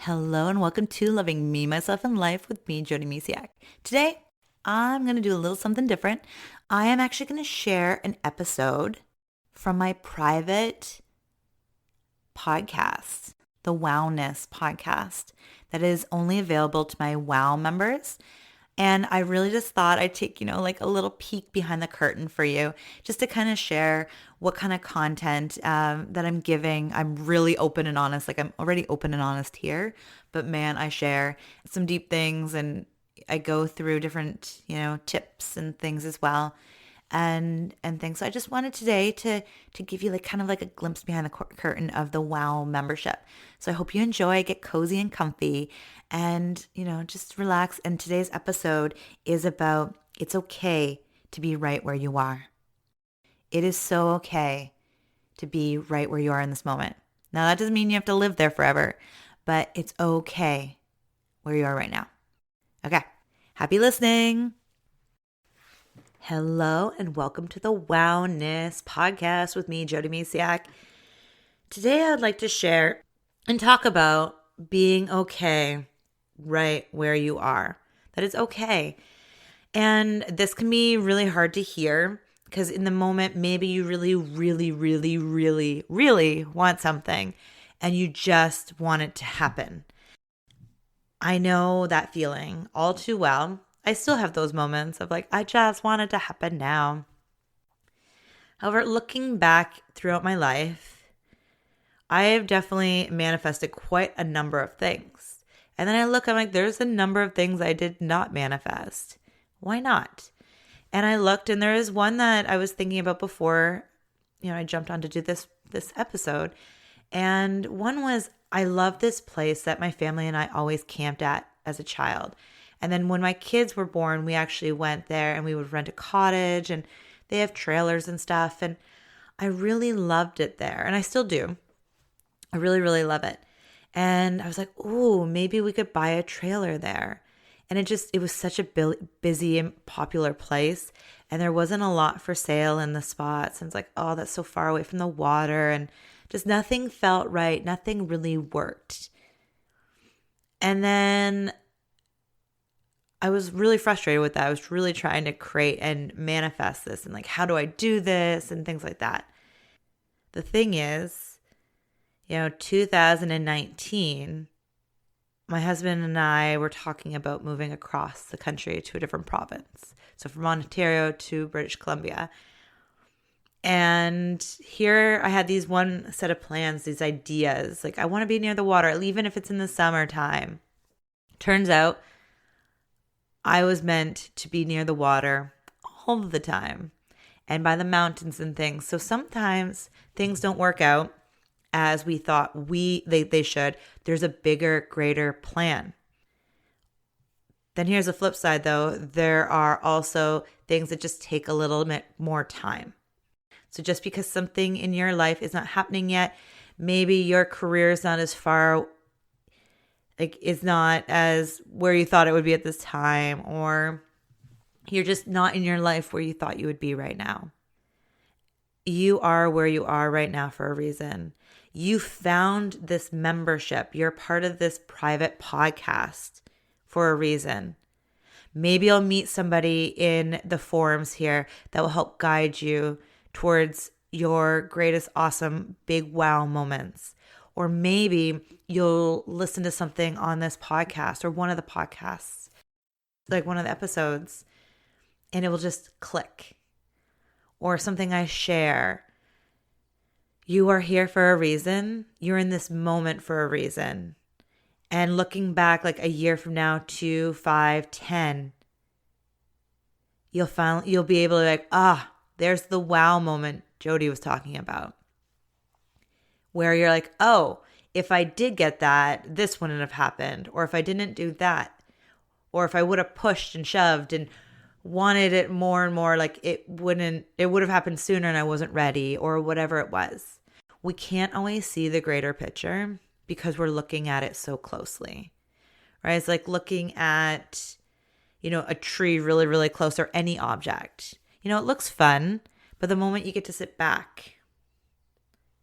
Hello and welcome to Loving Me, Myself, and Life with me, Jody Misiak. Today, I'm going to do a little something different. I am actually going to share an episode from my private podcast, the Wowness podcast, that is only available to my Wow members. And I really just thought I'd take, like a little peek behind the curtain for you, just to kind of share what kind of content that I'm giving. I'm really open and honest. Like I'm already open and honest here, but man, I share some deep things and I go through different, tips and things as well. And things. So I just wanted today to give you like kind of like a glimpse behind the curtain of the Wow membership. So I hope you enjoy, get cozy and comfy, and just relax. And today's episode is about it's okay to be right where you are. It is so okay to be right where you are in this moment. Now that doesn't mean you have to live there forever, but it's okay where you are right now. Okay, happy listening. Hello and welcome to the Wowness podcast with me, Jody Misiak. Today I'd like to share and talk about being okay right where you are. That it's okay. And this can be really hard to hear because in the moment, maybe you really, really, really, really, really want something and you just want it to happen. I know that feeling all too well. I still have those moments of like, I just want it to happen now. However, looking back throughout my life, I have definitely manifested quite a number of things. And then I'm like, there's a number of things I did not manifest. Why not? And I looked and there is one that I was thinking about before, I jumped on to do this episode. And one was, I love this place that my family and I always camped at as a child. And then when my kids were born, we actually went there and we would rent a cottage and they have trailers and stuff. And I really loved it there. And I still do. I really, really love it. And I was like, ooh, maybe we could buy a trailer there. And it was such a busy and popular place. And there wasn't a lot for sale in the spots. And it's like, oh, that's so far away from the water. And just nothing felt right. Nothing really worked. And then I was really frustrated with that. I was really trying to create and manifest this and like, how do I do this and things like that. The thing is, 2019, my husband and I were talking about moving across the country to a different province. So from Ontario to British Columbia. And here I had these one set of plans, these ideas. Like I want to be near the water, even if it's in the summertime. Turns out, I was meant to be near the water all the time and by the mountains and things. So sometimes things don't work out as we thought they should. There's a bigger, greater plan. Then here's the flip side though. There are also things that just take a little bit more time. So just because something in your life is not happening yet, maybe your career is not as far is not as where you thought it would be at this time, or you're just not in your life where you thought you would be right now. You are where you are right now for a reason. You found this membership. You're part of this private podcast for a reason. Maybe you'll meet somebody in the forums here that will help guide you towards your greatest, awesome, big wow moments. Or maybe you'll listen to something on this podcast or one of the podcasts, like one of the episodes, and it will just click. Or something I share. You are here for a reason. You're in this moment for a reason. And looking back like a year from now, 2, 5, 10, you'll be able to there's the wow moment Jody was talking about. Where you're like, oh, if I did get that, this wouldn't have happened. Or if I didn't do that. Or if I would have pushed and shoved and wanted it more and more, like it would have happened sooner and I wasn't ready or whatever it was. We can't always see the greater picture because we're looking at it so closely, right? It's like looking at, a tree really, really close or any object. It looks fun, but the moment you get to sit back,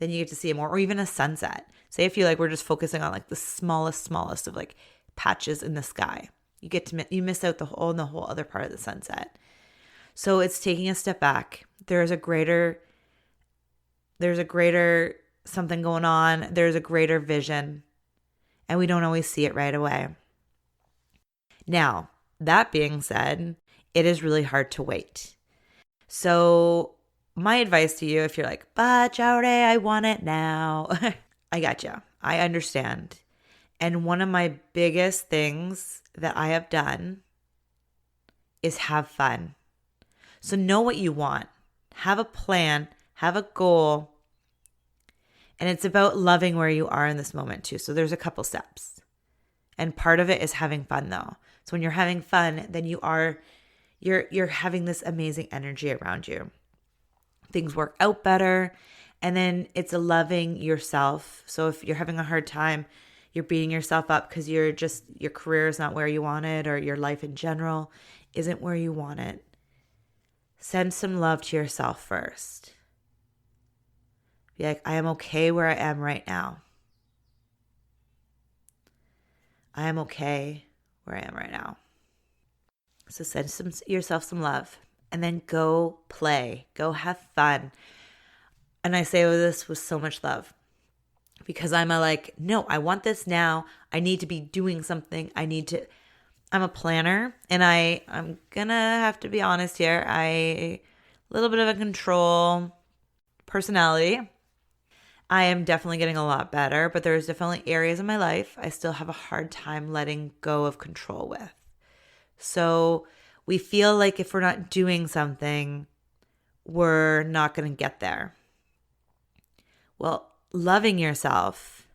then you get to see it more, or even a sunset. Say if you like, we're just focusing on like the smallest of like patches in the sky. You miss out the whole other part of the sunset. So it's taking a step back. There's a greater something going on. There's a greater vision, and we don't always see it right away. Now, that being said, it is really hard to wait. So my advice to you, if you're like, but Jody, I want it now. I got you. I understand. And one of my biggest things that I have done is have fun. So know what you want. Have a plan. Have a goal. And it's about loving where you are in this moment too. So there's a couple steps. And part of it is having fun though. So when you're having fun, then you're having this amazing energy around you. Things work out better. And then it's a loving yourself. So if you're having a hard time, you're beating yourself up because your career is not where you want it, or your life in general isn't where you want it. Send some love to yourself first. Be like, I am okay where I am right now. I am okay where I am right now. So send yourself some love, and then go play, go have fun. And I say this with so much love, because I'm no, I want this now. I need to be doing something. I'm a planner, and I'm gonna have to be honest here. A little bit of a control personality. I am definitely getting a lot better, but there's definitely areas in my life I still have a hard time letting go of control with. So we feel like if we're not doing something, we're not going to get there. Well, loving yourself,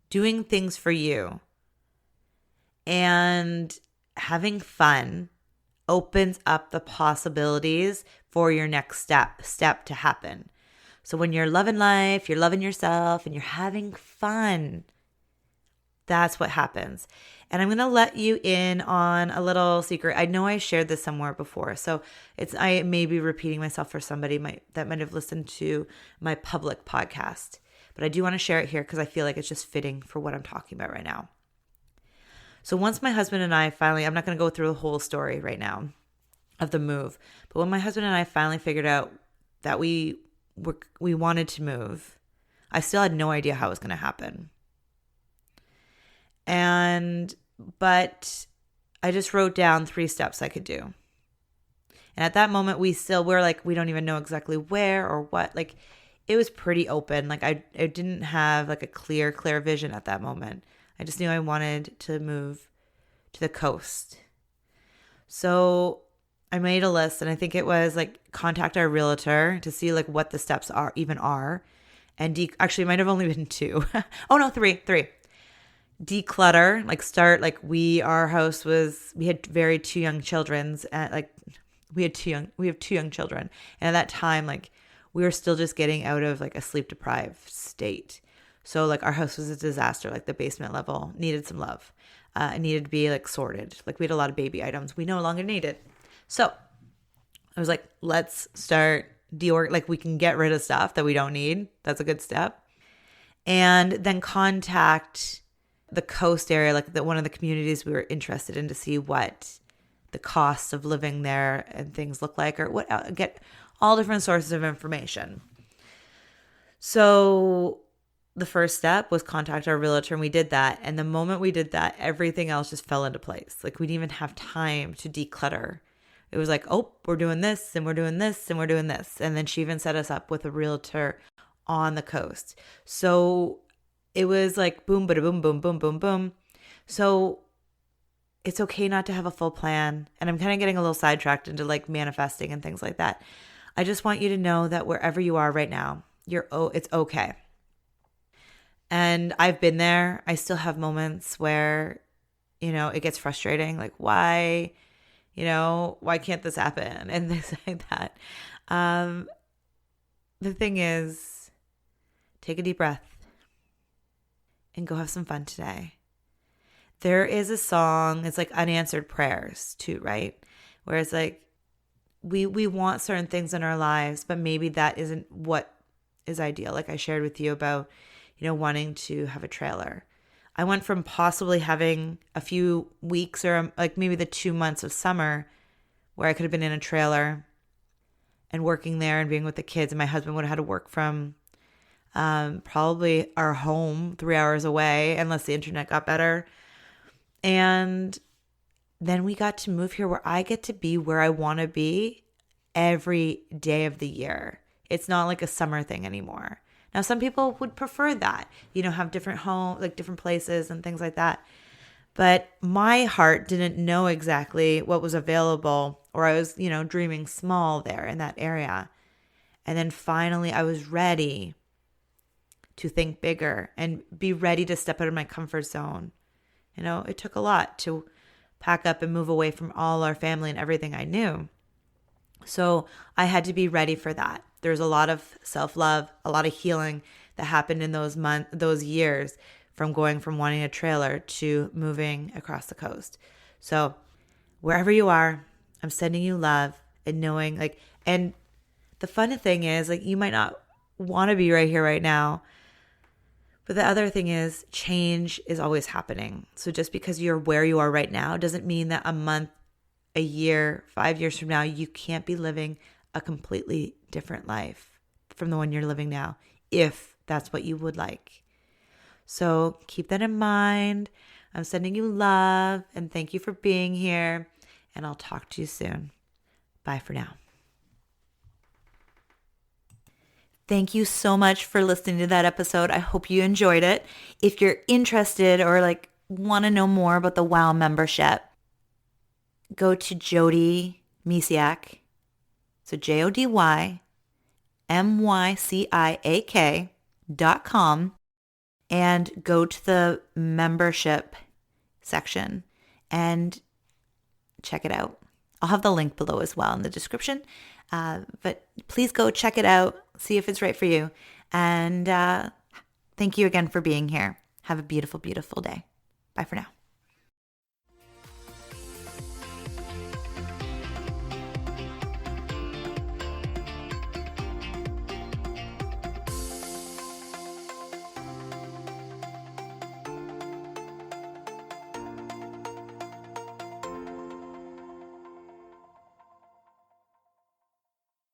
doing things for you, and having fun opens up the possibilities for your next step to happen. So when you're loving life, you're loving yourself, and you're having fun, that's what happens. And I'm going to let you in on a little secret. I know I shared this somewhere before, so I may be repeating myself for somebody that might have listened to my public podcast. But I do want to share it here because I feel like it's just fitting for what I'm talking about right now. So once my husband and I finally, I'm not going to go through the whole story right now of the move, but when my husband and I finally figured out that we wanted to move, I still had no idea how it was going to happen. But I just wrote down 3 steps I could do. And at that moment, we're like, we don't even know exactly where or what. Like, it was pretty open. Like, I didn't have like a clear vision at that moment. I just knew I wanted to move to the coast. So I made a list, and I think it was like contact our realtor to see like what the steps are. And actually it might have only been 2. Oh no, 3. Declutter, our house we had 2 young children, we have 2 young children. And at that time, like, we were still just getting out of like a sleep deprived state. So like our house was a disaster. Like the basement level needed some love. It needed to be like sorted. Like we had a lot of baby items we no longer needed. So I was like, let's start we can get rid of stuff that we don't need. That's a good step. And then contact the coast area, like one of the communities we were interested in, to see what the cost of living there and things look like, or get all different sources of information. So the first step was contact our realtor, and we did that. And the moment we did that, everything else just fell into place. Like we didn't even have time to declutter. It was like, oh, we're doing this and we're doing this and we're doing this. And then she even set us up with a realtor on the coast. So it was like boom, bada boom, boom, boom, boom, boom. So it's okay not to have a full plan. And I'm kind of getting a little sidetracked into like manifesting and things like that. I just want you to know that wherever you are right now, it's okay. And I've been there. I still have moments where, it gets frustrating. Like, why can't this happen? And things like that. The thing is, take a deep breath and go have some fun today. There is a song, it's like unanswered prayers too, right? Where it's like, we want certain things in our lives, but maybe that isn't what is ideal. Like I shared with you about, wanting to have a trailer. I went from possibly having a few weeks or like maybe the 2 months of summer where I could have been in a trailer and working there and being with the kids. And my husband would have had to work from probably our home 3 hours away, unless the internet got better. And then we got to move here where I get to be where I want to be every day of the year. It's not like a summer thing anymore. Now, some people would prefer that, have different home, like different places and things like that. But my heart didn't know exactly what was available, or I was, dreaming small there in that area. And then finally I was ready to think bigger and be ready to step out of my comfort zone. It took a lot to pack up and move away from all our family and everything I knew. So I had to be ready for that. There's a lot of self-love, a lot of healing that happened in those years from going from wanting a trailer to moving across the coast. So wherever you are, I'm sending you love and knowing and the fun thing is you might not want to be right here right now. But the other thing is change is always happening. So just because you're where you are right now doesn't mean that a month, a year, 5 years from now, you can't be living a completely different life from the one you're living now, if that's what you would like. So keep that in mind. I'm sending you love and thank you for being here. And I'll talk to you soon. Bye for now. Thank you so much for listening to that episode. I hope you enjoyed it. If you're interested or want to know more about the WOW membership, go to Jody Mysiak. So JodyMysiak.com and go to the membership section and check it out. I'll have the link below as well in the description. But please go check it out, see if it's right for you. And thank you again for being here. Have a beautiful, beautiful day. Bye for now.